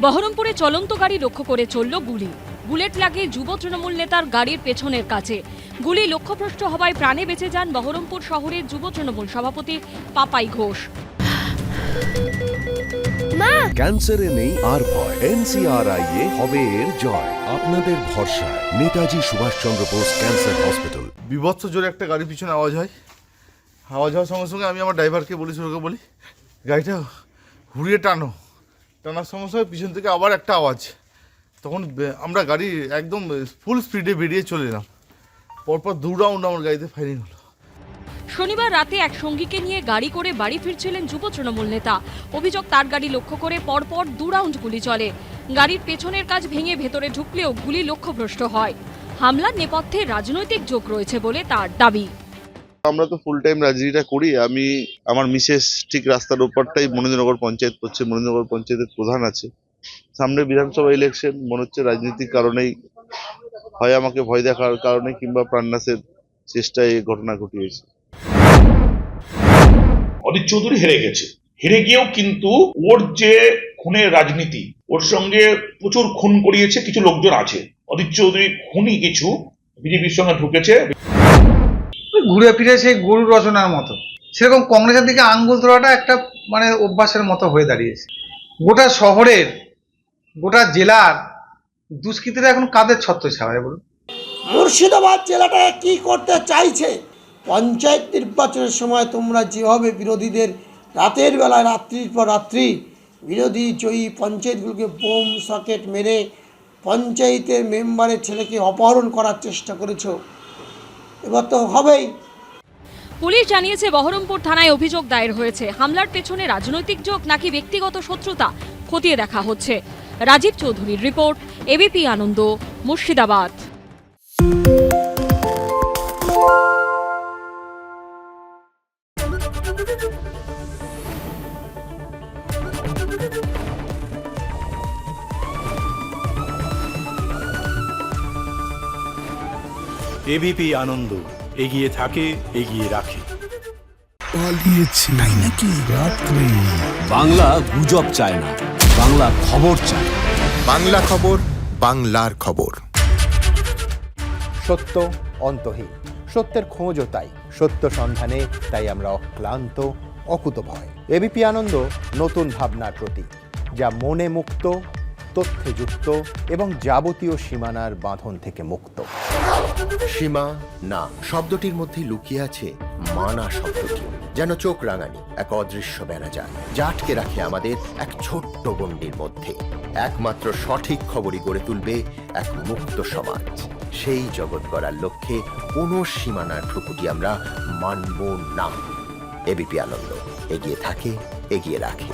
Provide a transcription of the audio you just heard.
বহরমপুরে চলন্ত গাড়ি লক্ষ্য করে চলল গুলি। বুলেট লাগে যুব তৃণমূল নেতার গাড়ির পেছনের কাছে। গুলি লক্ষ্যভ্রষ্ট হওয়ায় প্রাণে বেঁচে যান বহরমপুর শহরের যুব তৃণমূল সভাপতি পাপাই ঘোষ। ক্যান্সারে নেই আর ভয়, NCRI এ হবে এর জয়। আপনাদের ভরসা নেতাজি সুভাষচন্দ্র বোস ক্যান্সার হসপিটাল। বিভৎস জোরে একটা গাড়ির পিছনে আওয়াজ হয়। আওয়াজ হওয়ার সঙ্গে সঙ্গে আমি আমার ড্রাইভারকে বলি, সুরকে বলি গাড়িটা ঘুরিয়ে টানার সঙ্গে সঙ্গে পিছন থেকে আবার একটা আওয়াজ। তখন আমরা গাড়ি একদম ফুল স্পিডে বেরিয়ে চলে এলাম। পরপর 2 রাউন্ড আমার গাড়িতে ফায়ারিং হলো। শনিবার রাতে এক সঙ্গীকে নিয়ে গাড়ি করে বাড়ি ফিরছিলেন যুব তৃণমূল নেতা। অভিযোগ, তার গাড়ি লক্ষ্য করে পরপর 2 রাউন্ড গুলি চলে। গাড়ির পেছনের কাচ ভেঙে ভেতরে ঢুকলেও গুলি লক্ষ্যভ্রষ্ট হয়। হামলার নেপথ্যে রাজনৈতিক যোগ রয়েছে বলে তার দাবি। আমরা তো ফুল টাইম রাজনীতিটা করি। আমি আমার মিসেস ঠিক রাস্তার ওপরটাই মনীন্দ্রনগর পঞ্চায়েত করছে, মনীন্দ্রনগর পঞ্চায়েতের প্রধান আছে। সামনে বিধানসভা ইলেকশন, মনে হচ্ছে রাজনীতির কারণেই, হয় আমাকে ভয় দেখার কারণে কিংবা প্রাণনাশের চেষ্টায় এই ঘটনা ঘটিয়েছে। অধীর চৌধুরী হেরে গেছে, হেরে গিয়েও কিন্তু ওর যে খুনের রাজনীতি, ওর সঙ্গে প্রচুর খুন করিয়েছে কিছু লোকজন আছে। অধীর চৌধুরী খুনি কিছু বিজেপির সঙ্গে ঢুকেছে। ঘুরে ফিরে সেই গরু রচনার মতো সেরকম কংগ্রেসের দিকে আঙ্গুল তোলাটা একটা অভ্যাসের মতো হয়ে দাঁড়িয়েছে। গোটা শহরের, গোটা জেলার দুষ্কৃতীরা এখন কাদের ছত্রছায়ায় বলুন? মুর্শিদাবাদ জেলাটা কি করতে চাইছে? পঞ্চায়েত নির্বাচনের সময় তোমরা যেভাবে বিরোধীদের রাতের বেলায় রাত্রির পর রাত্রি বিরোধী জয়ী পঞ্চায়েতগুলোকে বোম সকেট মেরে পঞ্চায়েতের মেম্বারের ছেলেকে অপহরণ করার চেষ্টা করেছো, এবার তো হবেই। পুলিশ জানিয়েছে বহরমপুর থানায় অভিযোগ দায়ের হয়েছে। হামলার পেছনে রাজনৈতিক যোগ নাকি ব্যক্তিগত শত্রুতা খতিয়ে দেখা হচ্ছে। রাজীব চৌধুরীর রিপোর্ট, এবিপি আনন্দ, মুর্শিদাবাদ। এবিপি আনন্দ, এগিয়ে থাকে, এগিয়ে রাখে। পালিয়েছে নাকি রাত্রে? বাংলা গুজব চায় না, বাংলা খবর চায়। বাংলা খবর, বাংলার খবর। সত্য অন্তহীন, সত্যের খোঁজও তাই, সত্য সন্ধানে তাই আমরা অক্লান্ত, অকুতভয়। এবিপি আনন্দ নতুন ভাবনার প্রতীক, যা মনে মুক্ত, তথ্যে যুক্ত এবং যাবতীয় সীমানার বাঁধন থেকে মুক্ত। সীমা না শব্দটির মধ্যে লুকিয়ে আছে মানা শব্দটি, যেন চোখ রাঙানি এক অদৃশ্য ব্যানাজার, যা আটকে রাখে আমাদের এক ছোট্ট গণ্ডির মধ্যে। একমাত্র সঠিক খবরই গড়ে তুলবে এক মুক্ত সমাজ। সেই জগৎ গড়ার লক্ষ্যে কোনো সীমানার ঠুকুটি আমরা মানব না। এবিপি আনন্দ, এগিয়ে থাকে, এগিয়ে রাখে।